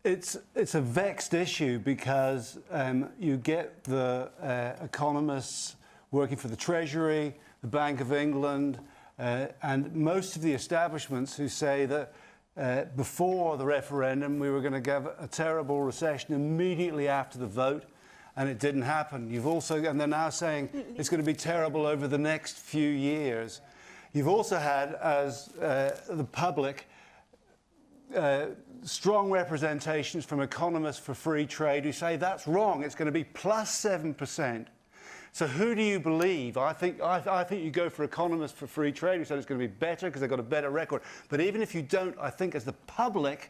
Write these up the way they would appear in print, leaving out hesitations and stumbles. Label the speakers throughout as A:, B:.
A: It's a vexed issue because you get the economists working for the Treasury, the Bank of England, and most of the establishments who say that before the referendum we were going to get a terrible recession immediately after the vote, and it didn't happen. And they're now saying it's going to be terrible over the next few years. You've also had, as the public, strong representations from economists for free trade who say that's wrong, it's going to be plus 7%. So who do you believe? I think you go for economists for free trade who said it's going to be better because they've got a better record. But even if you don't, I think as the public,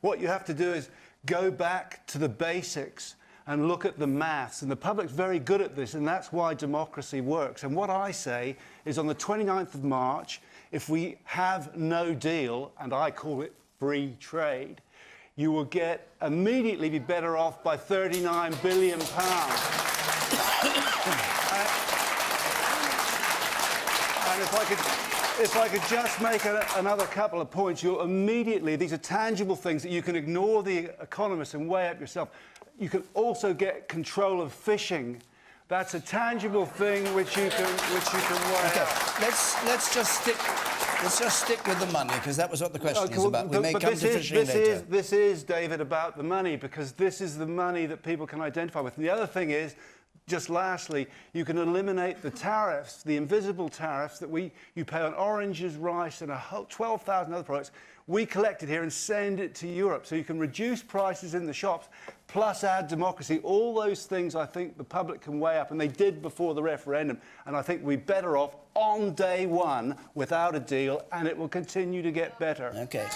A: what you have to do is go back to the basics and look at the maths. And the public's very good at this, and that's why democracy works. And what I say is on the 29th of March, if we have no deal, and I call it free trade, you will immediately be better off by £39 billion. And if I could just make another couple of points, these are tangible things that you can ignore the economists and weigh up yourself. You can also get control of fishing. That's a tangible thing which you can weigh up.
B: Let's just stick with the money, because that was what the question is about. We may come to fishing later.
A: This is, David, about the money, because this is the money that people can identify with. And the other thing is, just lastly, you can eliminate the tariffs, the invisible tariffs that you pay on oranges, rice, and 12,000 other products. We collect it here and send it to Europe. So you can reduce prices in the shops, plus add democracy. All those things I think the public can weigh up, and they did before the referendum. And I think we're better off on day one without a deal, and it will continue to get better.
B: OK.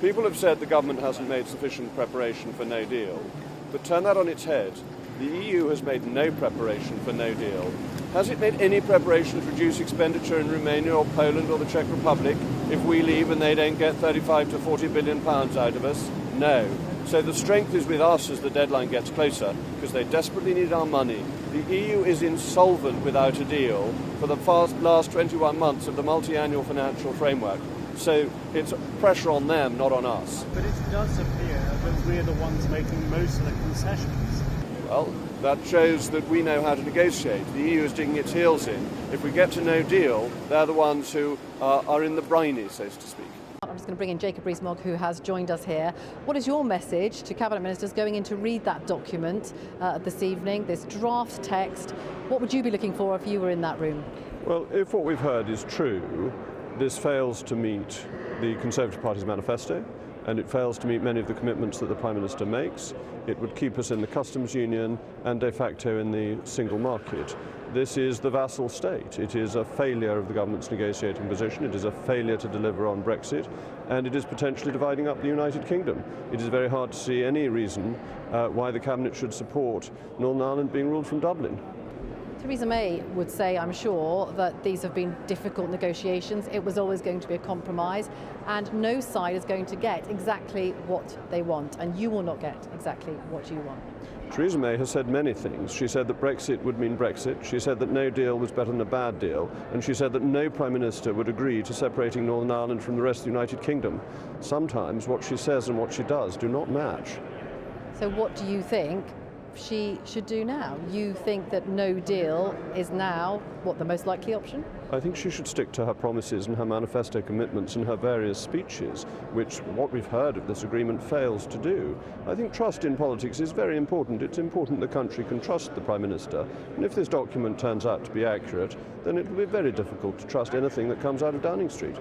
C: People have said the government hasn't made sufficient preparation for no deal. But turn that on its head. The EU has made no preparation for no deal. Has it made any preparation to reduce expenditure in Romania or Poland or the Czech Republic if we leave and they don't get 35 to 40 billion pounds out of us? No. So the strength is with us as the deadline gets closer, because they desperately need our money. The EU is insolvent without a deal for the last 21 months of the multi-annual financial framework. So it's pressure on them, not on us.
D: But it does appear that we're the ones making most of the concessions.
C: Well, that shows that we know how to negotiate. The EU is digging its heels in. If we get to no deal, they're the ones who are in the briny, so to speak.
E: I'm just going to bring in Jacob Rees-Mogg, who has joined us here. What is your message to Cabinet Ministers going in to read that document this evening, this draft text? What would you be looking for if you were in that room?
C: Well, if what we've heard is true, this fails to meet the Conservative Party's manifesto, and it fails to meet many of the commitments that the Prime Minister makes. It would keep us in the customs union and de facto in the single market. This is the vassal state. It is a failure of the government's negotiating position. It is a failure to deliver on Brexit, and it is potentially dividing up the United Kingdom. It is very hard to see any reason why the Cabinet should support Northern Ireland being ruled from Dublin.
E: Theresa May would say, I'm sure, that these have been difficult negotiations. It was always going to be a compromise, and no side is going to get exactly what they want, and you will not get exactly what you want.
C: Theresa May has said many things. She said that Brexit would mean Brexit. She said that no deal was better than a bad deal. And she said that no Prime Minister would agree to separating Northern Ireland from the rest of the United Kingdom. Sometimes what she says and what she does do not match.
E: So what do you think she should do now? You think that no deal is now, the most likely option?
C: I think she should stick to her promises and her manifesto commitments and her various speeches, which what we've heard of this agreement fails to do. I think trust in politics is very important. It's important the country can trust the Prime Minister, and if this document turns out to be accurate, then it will be very difficult to trust anything that comes out of Downing Street.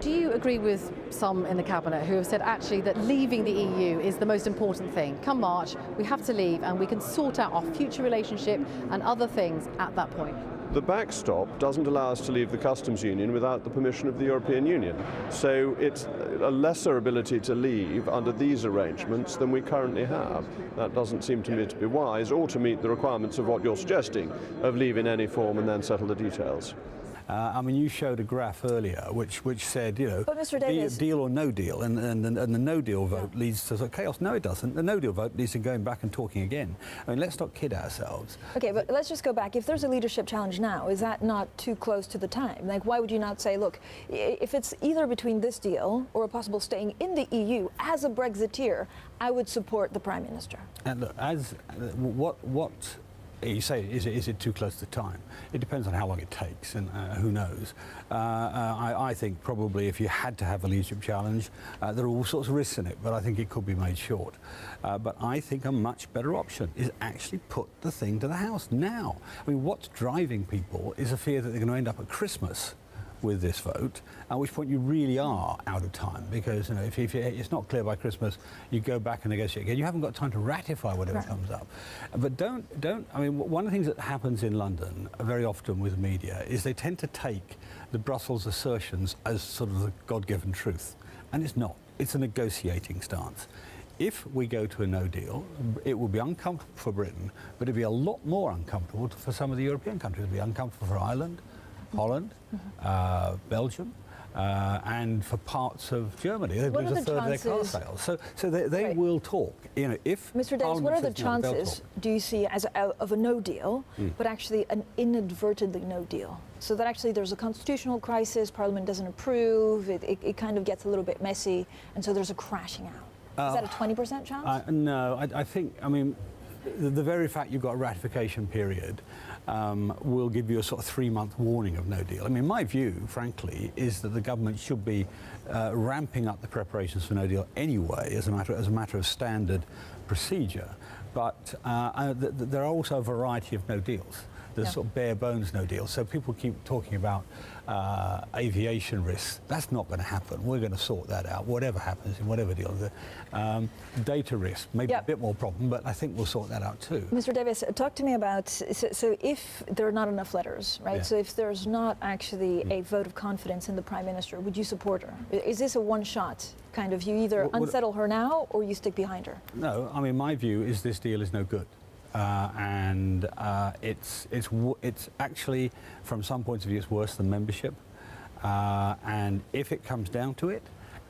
E: Do you agree with some in the Cabinet who have said actually that leaving the EU is the most important thing? Come March, we have to leave and we can sort out our future relationship and other things at that point?
C: The backstop doesn't allow us to leave the customs union without the permission of the European Union. So it's a lesser ability to leave under these arrangements than we currently have. That doesn't seem to me to be wise or to meet the requirements of what you're suggesting, of leave in any form and then settle the details.
F: I mean, you showed a graph earlier which said, you know,
G: but Mr. Davis,
F: deal or no deal, and the no deal vote leads to sort of chaos. No, it doesn't. The no deal vote leads to going back and talking again. I mean, let's not kid ourselves.
G: Okay, but let's just go back. If there's a leadership challenge now, is that not too close to the time? Like, why would you not say, look, if it's either between this deal or a possible staying in the EU as a Brexiteer, I would support the Prime Minister?
F: And look, as what you say, is it too close to time? It depends on how long it takes, and who knows. I think probably if you had to have a leadership challenge, there are all sorts of risks in it, but I think it could be made short. But I think a much better option is actually put the thing to the House now. I mean, what's driving people is a fear that they're going to end up at Christmas with this vote, at which point you really are out of time, because, you know, if it's not clear by Christmas, you go back and negotiate again. You haven't got time to ratify whatever comes up. But don't. I mean, one of the things that happens in London very often with media is they tend to take the Brussels assertions as sort of the God-given truth, and it's not. It's a negotiating stance. If we go to a no deal, it will be uncomfortable for Britain, but it'll be a lot more uncomfortable for some of the European countries. It'll be uncomfortable for Ireland, Holland, Belgium, and for parts of Germany. They lose a third of their car sales. So they will talk. You know, if
G: Mr. Davis, what are the chances, do you see, of a no deal, but actually an inadvertently no deal? So that actually there's a constitutional crisis, Parliament doesn't approve, it kind of gets a little bit messy, and so there's a crashing out. Is that a 20% chance?
F: No, I think, I mean, the very fact you've got a ratification period will give you a sort of 3-month warning of no deal. I mean, my view, frankly, is that the government should be ramping up the preparations for no deal anyway, as a matter of standard procedure. But there are also a variety of no deals. There's sort of bare bones no deal. So people keep talking about aviation risks. That's not going to happen. We're going to sort that out, whatever happens in whatever deal. Data risk, maybe a bit more problem, but I think we'll sort that out too.
G: Mr. Davis, talk to me about, so if there are not enough letters, right? So if there's not actually a vote of confidence in the Prime Minister, would you support her? Is this a one-shot kind of, you either unsettle her now or you stick behind her? No,
F: I mean, my view is this deal is no good. It's actually, from some points of view, it's worse than membership. And if it comes down to it,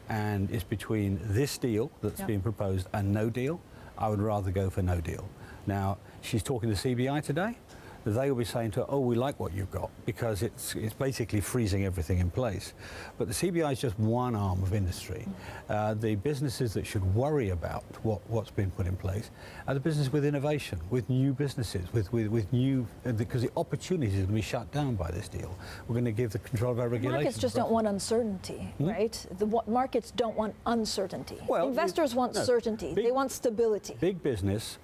F: and it's between this deal that's being proposed and no deal, I would rather go for no deal. Now, she's talking to CBI today. They will be saying to her, oh, we like what you've got, because it's basically freezing everything in place. But the CBI is just one arm of industry. The businesses that should worry about what's been put in place are the business with innovation, with new businesses, with new, because the opportunities are going to be shut down by this deal. We're going to give the control of our regulations.
G: Markets just don't want uncertainty, right? Markets don't want uncertainty.
F: Well,
G: investors want certainty. They want stability.
F: Big business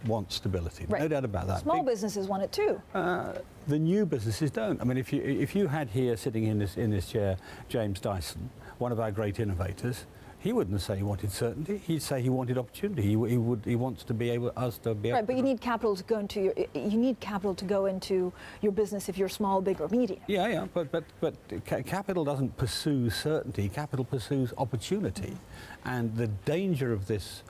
F: wants stability.
G: Right.
F: No doubt about that.
G: Small businesses want it too.
F: The new businesses don't. I mean, if you had here sitting in this chair James Dyson, one of our great innovators, he wouldn't say he wanted certainty. He'd say he wanted opportunity. He wants to be able us to be able. Right,
G: but you need capital to go into your business if you're small, big, or medium.
F: Yeah, but capital doesn't pursue certainty. Capital pursues opportunity, and the danger of this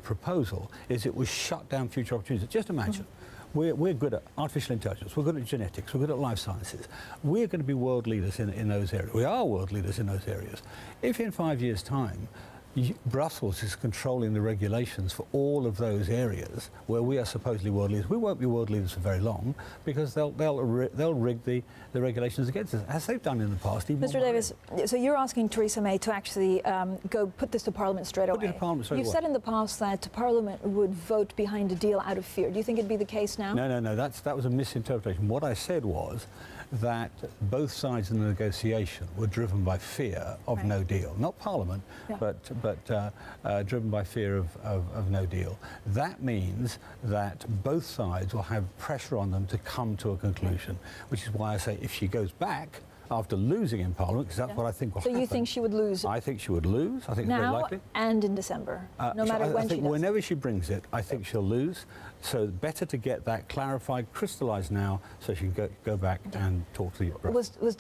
F: proposal is it will shut down future opportunities. Just imagine. We're good at artificial intelligence, we're good at genetics, we're good at life sciences. We're going to be world leaders in those areas. We are world leaders in those areas. If in 5 years' time, Brussels is controlling the regulations for all of those areas where we are supposedly world leaders, we won't be world leaders for very long, because they'll rig the regulations against us, as they've done in the past.
G: Mr. Davis, so you're asking Theresa May to actually go put this to Parliament straight away.
F: Put it to Parliament straight away.
G: You've said in the past that Parliament would vote behind a deal out of fear. Do you think it'd be the case now?
F: No, that was a misinterpretation. What I said was that both sides in the negotiation were driven by fear of no deal. Not Parliament, but driven by fear of no deal. That means that both sides will have pressure on them to come to a conclusion, which is why I say if she goes back after losing in Parliament, because that's what I think will happen.
G: So you think she would lose?
F: I think she would lose. I think it's very likely.
G: And in December, no matter when she does.
F: I think whenever she brings it, I think she'll lose. So better to get that clarified, crystallised now, so she can go back and talk to the Brussels.